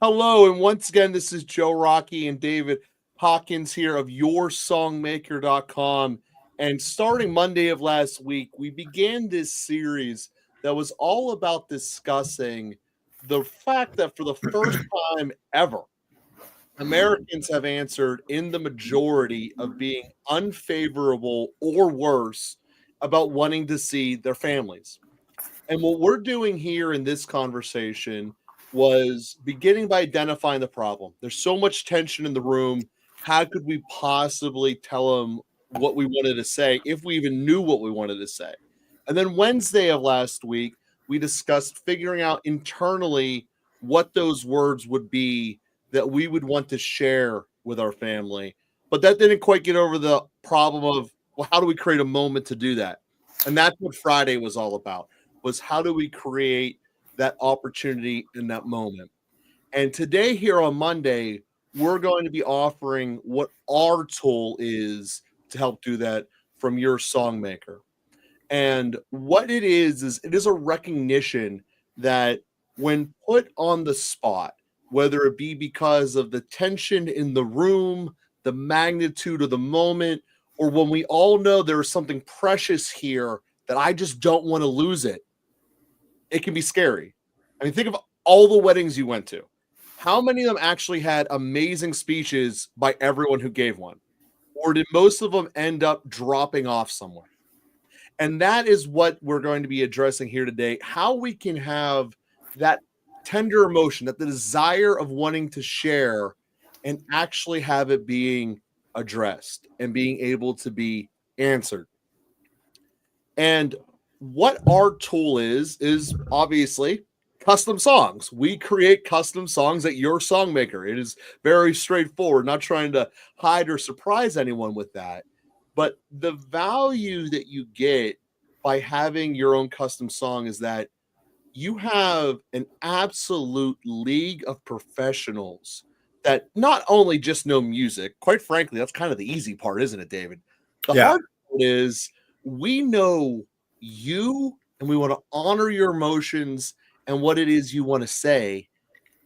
Hello, and once again, this is Joe Rocky and David Hawkins here of YourSongmaker.com. And starting Monday of last week, we began this series that was all about discussing the fact that for the first time ever, Americans have answered in the majority of being unfavorable or worse about wanting to see their families. And what we're doing here in this conversation was beginning by identifying the problem. There's so much tension in the room. How could we possibly tell them what we wanted to say if we even knew what we wanted to say? And then Wednesday of last week, we discussed figuring out internally what those words would be that we would want to share with our family. But that didn't quite get over the problem of, well, how do we create a moment to do that? And that's what Friday was all about, was how do we create that opportunity in that moment. And today here on Monday, we're going to be offering what our tool is to help do that from your songmaker. And what it is it is a recognition that when put on the spot, whether it be because of the tension in the room, the magnitude of the moment, or when we all know there is something precious here that I just don't want to lose it, it can be scary. I mean, think of all the weddings you went to. How many of them actually had amazing speeches by everyone who gave one? Or did most of them end up dropping off somewhere? And that is what we're going to be addressing here today. How we can have that tender emotion, that the desire of wanting to share and actually have it being addressed and being able to be answered. And what our tool is obviously custom songs. We create custom songs at Your Songmaker. It is very straightforward, not trying to hide or surprise anyone with that. But the value that you get by having your own custom song is that you have an absolute league of professionals that not only just know music, quite frankly, that's kind of the easy part, isn't it, David? The Yeah. hard part is we know you and we want to honor your emotions and what it is you want to say.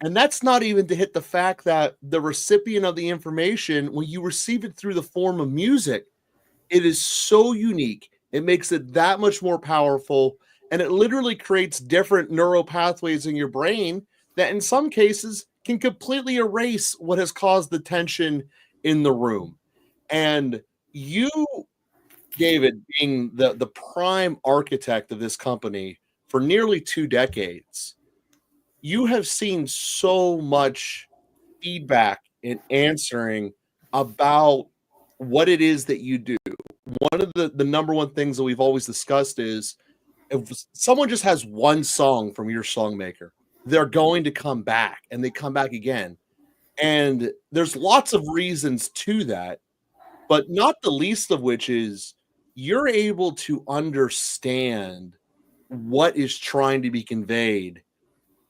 And that's not even to hit the fact that the recipient of the information, when you receive it through the form of music, it is so unique. It makes it that much more powerful. And it literally creates different neural pathways in your brain that, in some cases, can completely erase what has caused the tension in the room. And you, David, being the prime architect of this company for nearly 2 decades, you have seen so much feedback in answering about what it is that you do. One of the number one things that we've always discussed is if someone just has one song from your songmaker, they're going to come back and they come back again. And there's lots of reasons to that, but not the least of which is you're able to understand what is trying to be conveyed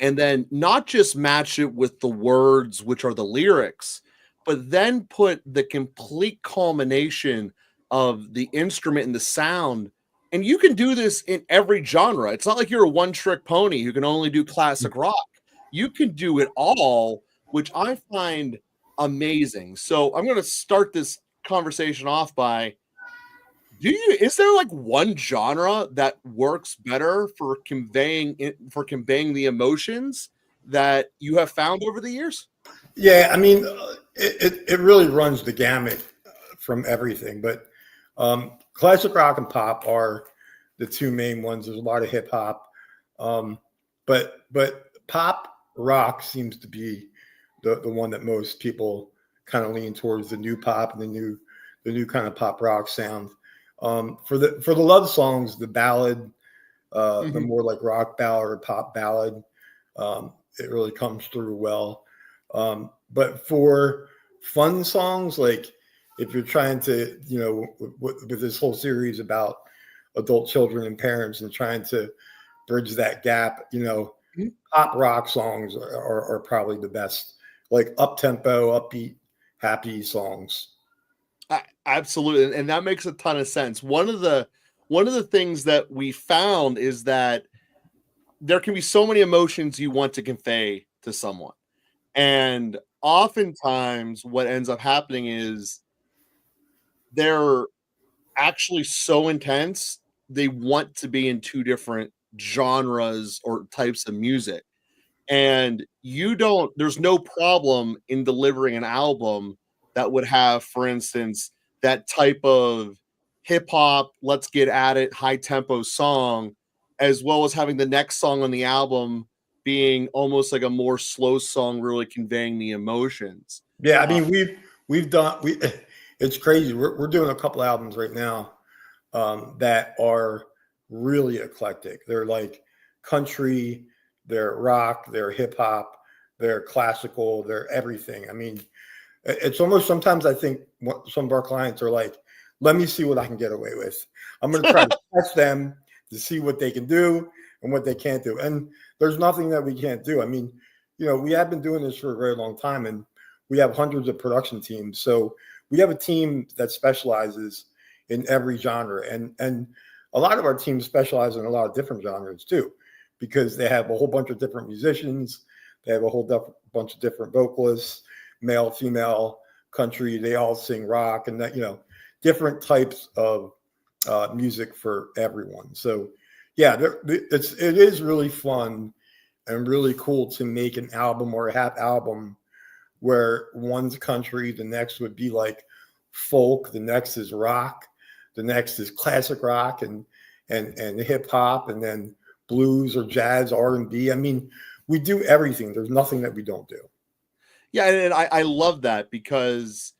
and then not just match it with the words, which are the lyrics, but then put the complete culmination of the instrument and the sound. And you can do this in every genre. It's not like you're a one trick pony who can only do classic rock. You can do it all, which I find amazing. So I'm going to start this conversation off by, is there like one genre that works better for conveying the emotions that you have found over the years? Yeah, I mean, it really runs the gamut from everything, but classic rock and pop are the two main ones. There's a lot of hip hop, um, but pop rock seems to be the one that most people kind of lean towards, the new pop and the new kind of pop rock sound. For the love songs, the ballad, the Mhm. more like rock ballad or pop ballad, it really comes through well. But for fun songs, like if you're trying to, with this whole series about adult children and parents and trying to bridge that gap, Mhm. pop rock songs are probably the best, like up tempo, upbeat, happy songs. Absolutely, and that makes a ton of sense. One of the things that we found is that there can be so many emotions you want to convey to someone. And oftentimes what ends up happening is they're actually so intense, they want to be in 2 different genres or types of music. And there's no problem in delivering an album that would have, for instance, that type of hip hop, let's get at it, high tempo song, as well as having the next song on the album being almost like a more slow song, really conveying the emotions. Yeah, I Uh, mean we've done we it's crazy. We're doing a couple albums right now that are really eclectic. They're like country, they're rock, they're hip hop, they're classical, they're everything. I mean, it's almost sometimes I think some of our clients are like, let me see what I can get away with. I'm going to try to test them to see what they can do and what they can't do. And there's nothing that we can't do. I mean, we have been doing this for a very long time, and we have hundreds of production teams. So we have a team that specializes in every genre. And a lot of our teams specialize in a lot of different genres too, because they have a whole bunch of different musicians. They have a whole bunch of different vocalists, male, female, country. They all sing rock and that, different types of music for everyone. So yeah, it is really fun and really cool to make an album or a half album where one's country, the next would be like folk, the next is rock, the next is classic rock and hip hop, and then blues or jazz, R&B. I mean, we do everything. There's nothing that we don't do. yeah, and I love that because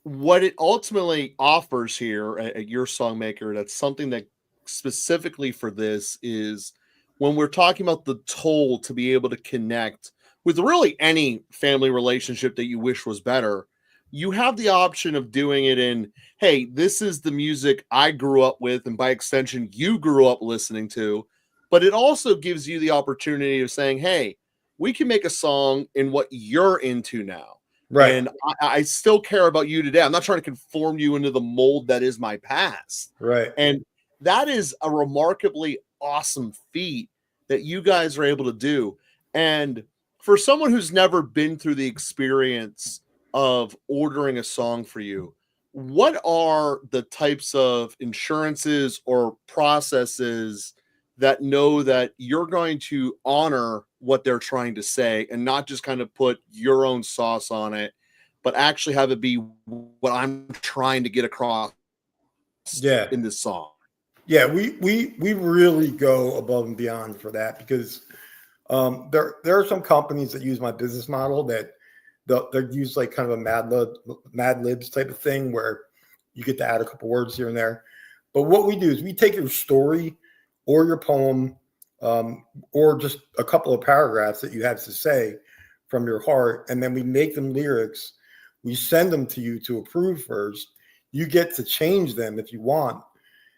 what it ultimately offers here at your songmaker, that's something that specifically for this is when we're talking about the toll to be able to connect with really any family relationship that you wish was better, you have the option of doing it in, hey, this is the music I grew up with, and by extension, you grew up listening to. But it also gives you the opportunity of saying, hey, we can make a song in what you're into now. Right. And I still care about you today. I'm not trying to conform you into the mold that is my past. Right. And that is a remarkably awesome feat that you guys are able to do. And for someone who's never been through the experience of ordering a song for you, what are the types of insurances or processes that know that you're going to honor what they're trying to say and not just kind of put your own sauce on it, but actually have it be what I'm trying to get across Yeah. in this song? Yeah, we really go above and beyond for that because there are some companies that use my business model that they use like kind of a Mad Libs type of thing where you get to add a couple words here and there. But what we do is we take your story or your poem or just a couple of paragraphs that you have to say from your heart, and then we make them lyrics. We send them to you to approve first. You get to change them if you want,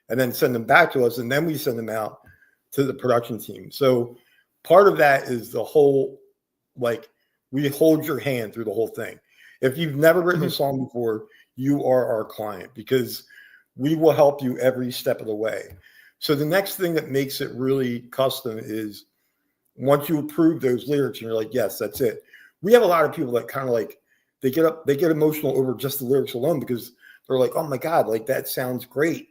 and then send them back to us, and then we send them out to the production team. So part of that is the whole, like, we hold your hand through the whole thing. If you've never written a song before, you are our client because we will help you every step of the way. So the next thing that makes it really custom is once you approve those lyrics and you're like, yes, that's it. We have a lot of people that kind of like, they get emotional over just the lyrics alone because they're like, oh my God, like that sounds great,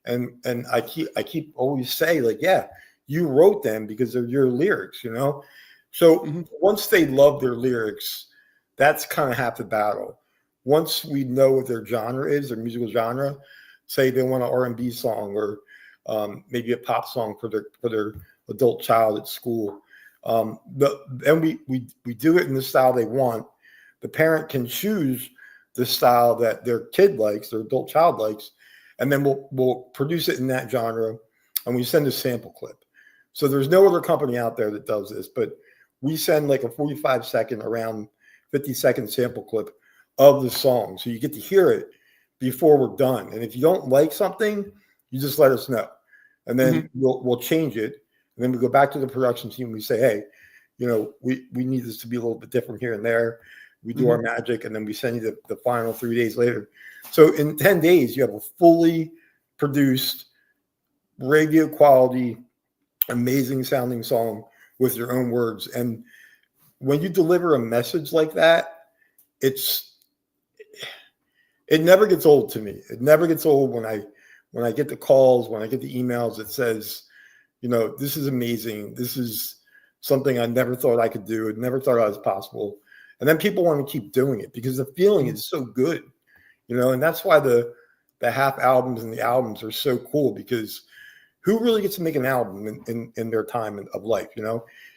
And I keep always say like, yeah, you wrote them because they're your lyrics, So once they love their lyrics, that's kind of half the battle. Once we know what their genre is, their musical genre, say they want an R&B song or maybe a pop song for their adult child at school, then we do it in the style they want. The parent can choose the style that their kid likes, their adult child likes, and then we'll produce it in that genre, and we send a sample clip. So there's no other company out there that does this, but we send like a 45-second, around 50-second sample clip of the song, so you get to hear it before we're done. And if you don't like something, you just let us know, and then we'll change it. And then we go back to the production team. We say, hey, we need this to be a little bit different here and there. We do our magic, and then we send you the final 3 days later. So in 10 days, you have a fully produced, radio quality, amazing sounding song with your own words. And when you deliver a message like that, it never gets old to me. It never gets old when I get the calls, when I get the emails that says, this is amazing. This is something I never thought I could do. I never thought it was possible. And then people want to keep doing it because the feeling is so good, and that's why the half albums and the albums are so cool, because who really gets to make an album in their time of life?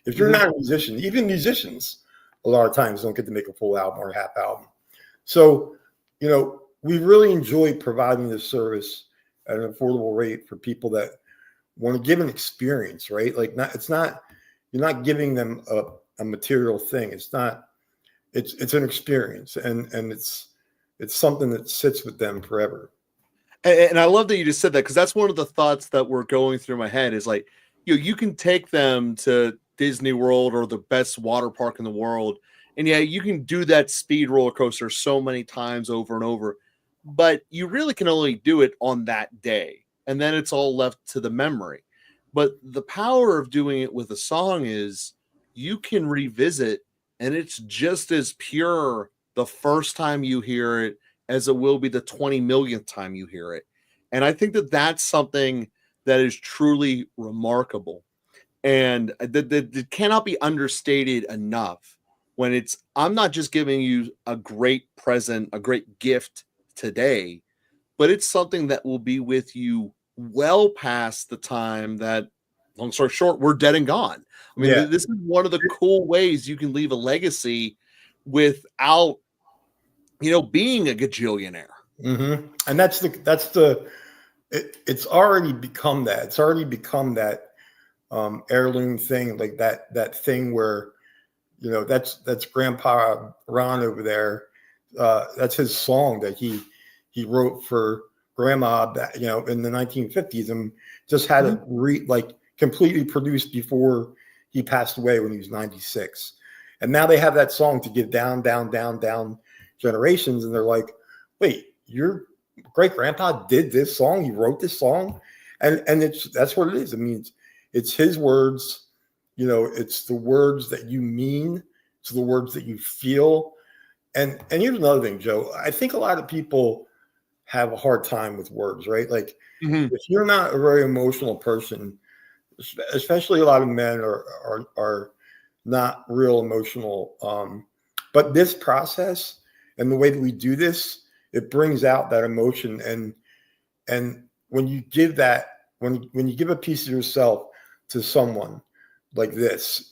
If you're not a musician, even musicians, a lot of times don't get to make a full album or a half album. So, we really enjoy providing this service at an affordable rate for people that want to give an experience, right? Like, you're not giving them a material thing. It's an experience, and it's something that sits with them forever. And I love that you just said that, because that's one of the thoughts that were going through my head is like, you can take them to Disney World or the best water park in the world. And yeah, you can do that speed roller coaster so many times over and over, but you really can only do it on that day. And then it's all left to the memory. But the power of doing it with a song is you can revisit, and it's just as pure the first time you hear it as it will be the 20 millionth time you hear it. And I think that that's something that is truly remarkable. And that cannot be understated enough when I'm not just giving you a great present, a great gift today, but it's something that will be with you well past the time that, long story short, we're dead and gone. I mean, this is one of the cool ways you can leave a legacy without, being a gajillionaire. Mm-hmm. And it's already become that. It's already become that heirloom thing, like that thing where, that's Grandpa Ron over there. That's his song that he wrote for Grandma, that, in the 1950s, and just had it completely produced before he passed away when he was 96. And now they have that song to give down generations, and they're like, wait, your great grandpa did this song? He wrote this song? And that's what it is. I mean, it's his words. It's the words that you mean. It's the words that you feel. And here's another thing, Joe. I think a lot of people have a hard time with words, right? Like, if you're not a very emotional person, especially a lot of men are not real emotional. But this process and the way that we do this, it brings out that emotion. And when you give that, when you give a piece of yourself to someone like this,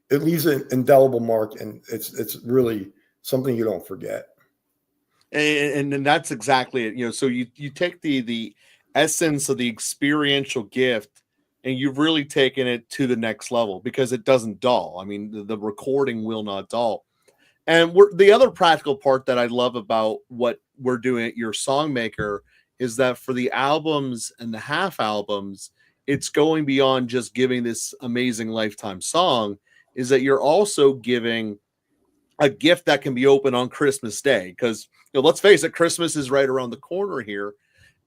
it leaves an indelible mark, and it's really something you don't forget. And that's exactly it. So you take the essence of the experiential gift, and you've really taken it to the next level, because it doesn't dull. I mean, the recording will not dull. And the other practical part that I love about what we're doing at Your Songmaker is that for the albums and the half albums, it's going beyond just giving this amazing lifetime song, is that you're also giving a gift that can be opened on Christmas Day. Because, let's face it, Christmas is right around the corner here.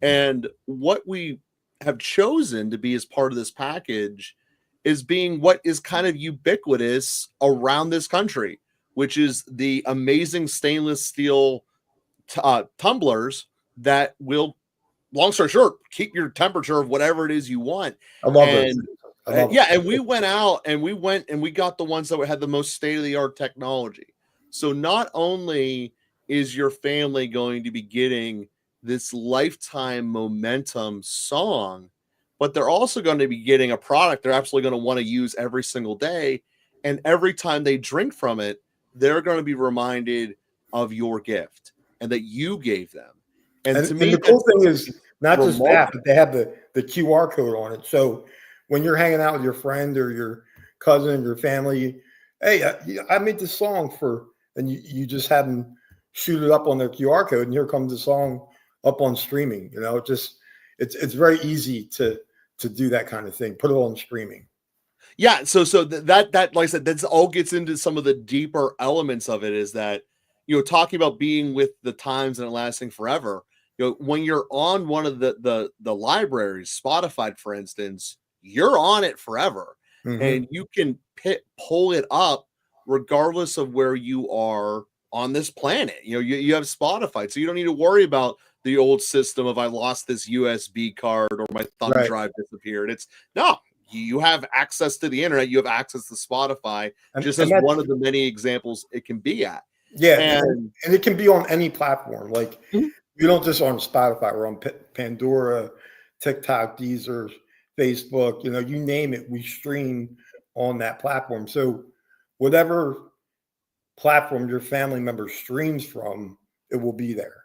And what we have chosen to be as part of this package is being what is kind of ubiquitous around this country, which is the amazing stainless steel tumblers that will, long story short, keep your temperature of whatever it is you want. I love those. And we went out and we got the ones that had the most state-of-the-art technology. So not only is your family going to be getting this lifetime momentum song, but they're also going to be getting a product they're absolutely going to want to use every single day. And every time they drink from it, they're going to be reminded of your gift and that you gave them. And to me, the cool thing is not just that, but they have the QR code on it. So when you're hanging out with your friend or your cousin, your family, hey, I made this song and you just have them shoot it up on their QR code, and here comes the song up on streaming. It's very easy to do that kind of thing. Put it on streaming. Yeah. So that like I said, that all gets into some of the deeper elements of it, is that, talking about being with the times and it lasting forever. When you're on one of the libraries, Spotify, for instance, you're on it forever, and you can pull it up regardless of where you are on this planet. You have Spotify, so you don't need to worry about the old system of I lost this USB card or my thumb Right. drive disappeared. It's no, you have access to the internet, you have access to Spotify, just And as that's, one of the many examples it can be at. yeah, And and it can be on any platform. Like Mhm. we don't just on Spotify. We're on Pandora, TikTok, Deezer, Facebook. You name it, we stream on that platform. So whatever platform your family member streams from, it will be there.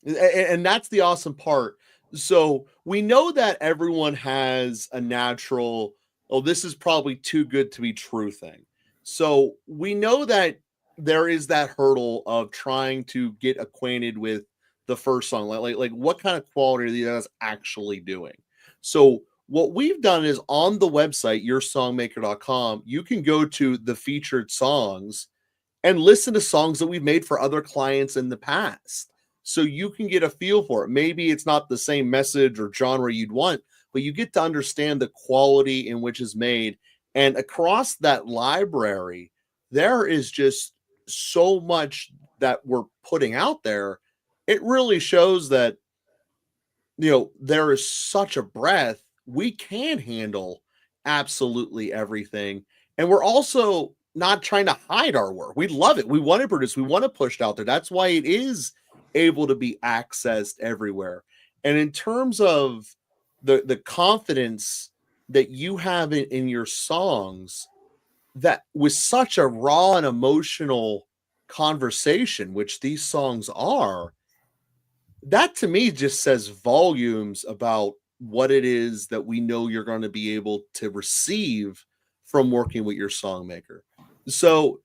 and that's the awesome part. So we know that everyone has a natural, oh, this is probably too good to be true thing. So we know that there is that hurdle of trying to get acquainted with the first song, like what kind of quality are these guys actually doing. So what we've done is on the website yoursongmaker.com, you can go to the featured songs and listen to songs that we've made for other clients in the past. So you can get a feel for it. Maybe it's not the same message or genre you'd want, but you get to understand the quality in which is made. And across that library, there is just so much that we're putting out there. It really shows that, there is such a breadth. We can handle absolutely everything. And we're also not trying to hide our work. We love it. We want to produce, we want to push it out there. That's why it is able to be accessed everywhere. And in terms of the confidence that you have in your songs, that with such a raw and emotional conversation, which these songs are, that to me just says volumes about what it is that we know you're going to be able to receive from working with your song maker. So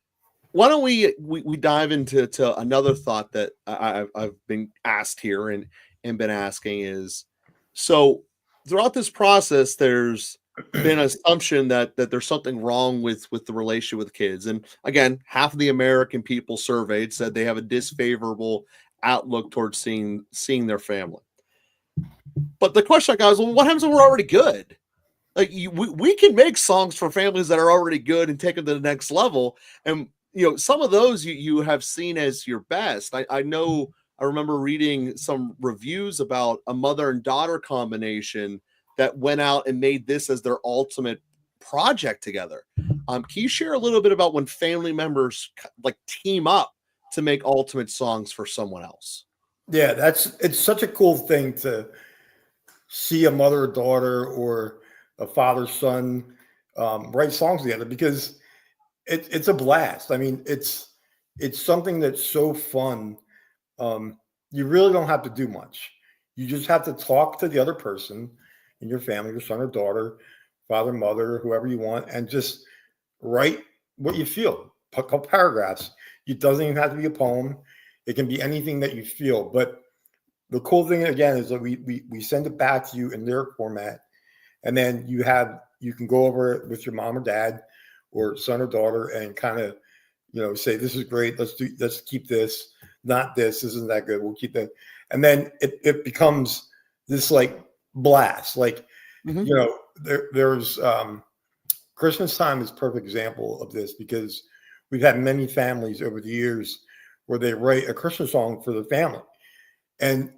why don't we dive into another thought that I've been asked here and been asking is, so throughout this process there's been an assumption that there's something wrong with the relationship with kids, and again half of the American people surveyed said they have a disfavorable outlook towards seeing their family. But the question I got is, well, what happens when we're already good? Like we can make songs for families that are already good and take them to the next level. And some of those you have seen as your best. I know I remember reading some reviews about a mother and daughter combination that went out and made this as their ultimate project together. Can you share a little bit about when family members like team up to make ultimate songs for someone else? Yeah, it's such a cool thing to see a mother, daughter, or a father, son write songs together, because it's a blast. I mean, it's something that's so fun. You really don't have to do much. You just have to talk to the other person in your family, your son or daughter, father, mother, whoever you want, and just write what you feel. A couple paragraphs. It doesn't even have to be a poem. It can be anything that you feel. But the cool thing again is that we send it back to you in lyric format, and then you can go over it with your mom or dad or son or daughter and kind of say, this is great, let's keep this, not this isn't that good, we'll keep that. And then it becomes this like blast. Like Mhm. there's Christmas time is a perfect example of this, because we've had many families over the years where they write a Christmas song for the family. And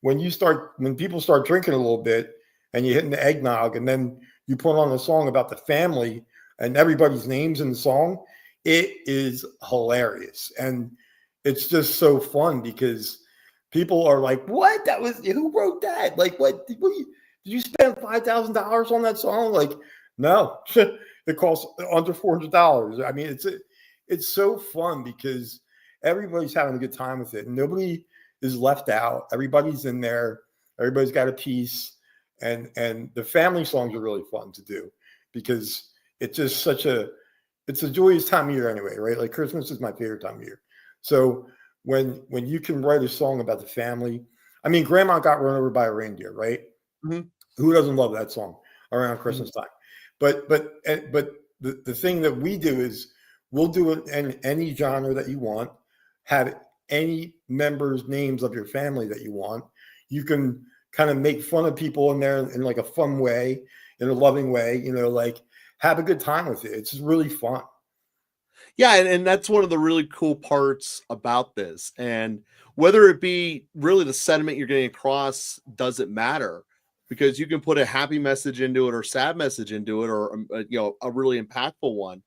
when people start drinking a little bit and you're hitting the eggnog, and then you put on a song about the family and everybody's names in the song, it is hilarious. And it's just so fun because people are like, what? Who wrote that? Like, did you spend $5,000 on that song? Like, no, it costs under $400. I mean, it's so fun because everybody's having a good time with it. Nobody is left out. Everybody's in there. Everybody's got a piece, and the family songs are really fun to do because it's just it's a joyous time of year anyway, right? Like Christmas is my favorite time of year. So when you can write a song about the family, I mean, Grandma Got Run Over by a Reindeer, right? Mhm. Who doesn't love that song around Mhm. Christmas time? But the thing that we do is we'll do it in any genre that you want, have any members' names of your family that you want. You can kind of make fun of people in there in like a fun way, in a loving way, like have a good time with it. It's really fun. Yeah, and that's one of the really cool parts about this. And whether it be really the sentiment you're getting across doesn't matter, because you can put a happy message into it or sad message into it, or a really impactful one.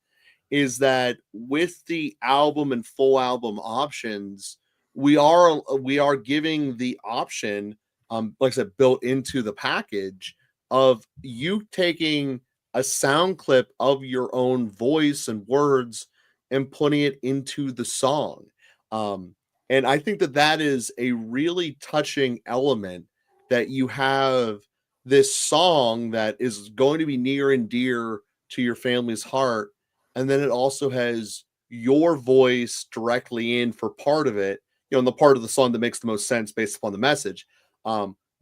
Is that with the album and full album options, we are giving the option, like I said, built into the package, of you taking a sound clip of your own voice and words and putting it into the song. Um, and I think that that is a really touching element, that you have this song that is going to be near and dear to your family's heart, and then it also has your voice directly in for part of it, and the part of the song that makes the most sense based upon the message,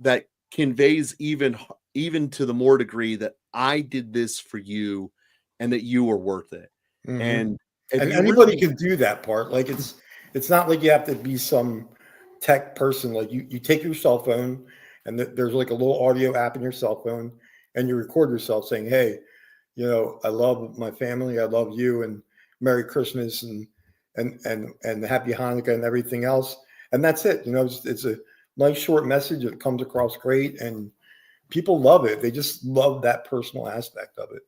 that conveys even to the more degree that I did this for you and that you are worth it. Hmm. And if And you anybody really can do that part. Like it's not like you have to be some tech person. Like you take your cell phone and there's like a little audio app in your cell phone and you record yourself saying, "Hey, I love my family, I love you, and Merry Christmas and Happy Hanukkah and everything else." And that's it. It's a nice short message. It comes across great, and people love it. They just love that personal aspect of it.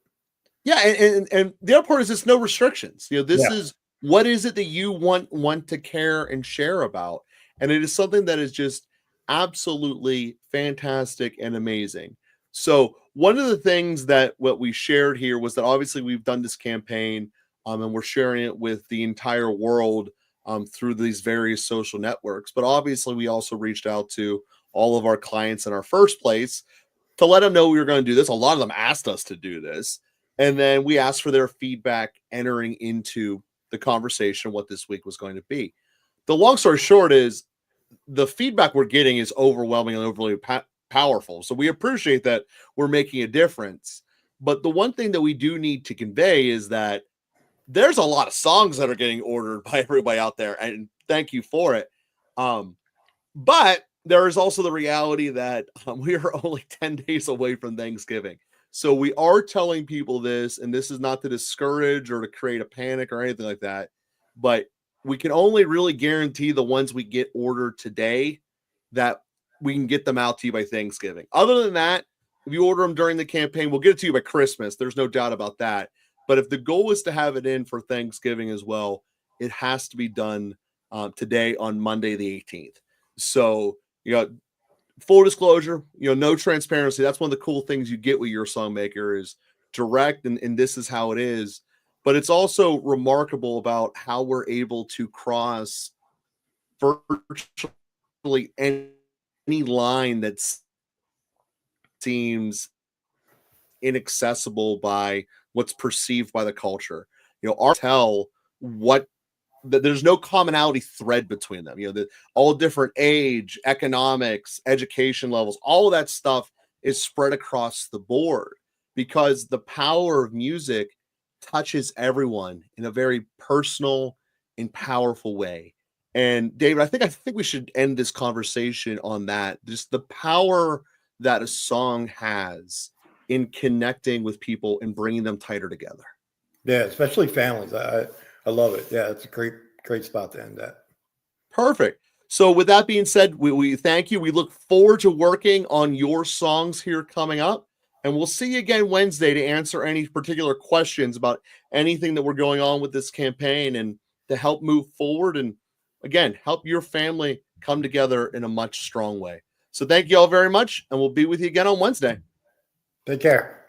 Yeah, and the other part is it's no restrictions. This Yeah. is, what is it that you want to care and share about, and it is something that is just absolutely fantastic and amazing. So one of the things that what we shared here was that obviously we've done this campaign, and we're sharing it with the entire world, through these various social networks. But obviously, we also reached out to all of our clients in our first place to let them know we were going to do this. A lot of them asked us to do this. And then we asked for their feedback entering into the conversation, what this week was going to be. The long story short is the feedback we're getting is overwhelming and overly powerful. So we appreciate that we're making a difference. But the one thing that we do need to convey is that there's a lot of songs that are getting ordered by everybody out there. And thank you for it. Um, but there is also the reality that we are only 10 days away from Thanksgiving. So we are telling people this, and this is not to discourage or to create a panic or anything like that. But we can only really guarantee the ones we get ordered today, that we can get them out to you by Thanksgiving. Other than that, if you order them during the campaign, we'll get it to you by Christmas. There's no doubt about that. But if the goal is to have it in for Thanksgiving as well, it has to be done today on Monday, the 18th. So, full disclosure, no transparency. That's one of the cool things you get with your songmaker is direct, and this is how it is. But it's also remarkable about how we're able to cross virtually any line that seems inaccessible by what's perceived by the culture. Our tell what that there's no commonality thread between them. All different age, economics, education levels, all of that stuff is spread across the board, because the power of music touches everyone in a very personal and powerful way. And David, I think we should end this conversation on that. Just the power that a song has in connecting with people and bringing them tighter together. Yeah, especially families. I love it. Yeah, it's a great spot to end that. Perfect. So with that being said, we thank you. We look forward to working on your songs here coming up. And we'll see you again Wednesday to answer any particular questions about anything that we're going on with this campaign, and to help move forward and, again, help your family come together in a much strong way. So thank you all very much, and we'll be with you again on Wednesday. Take care.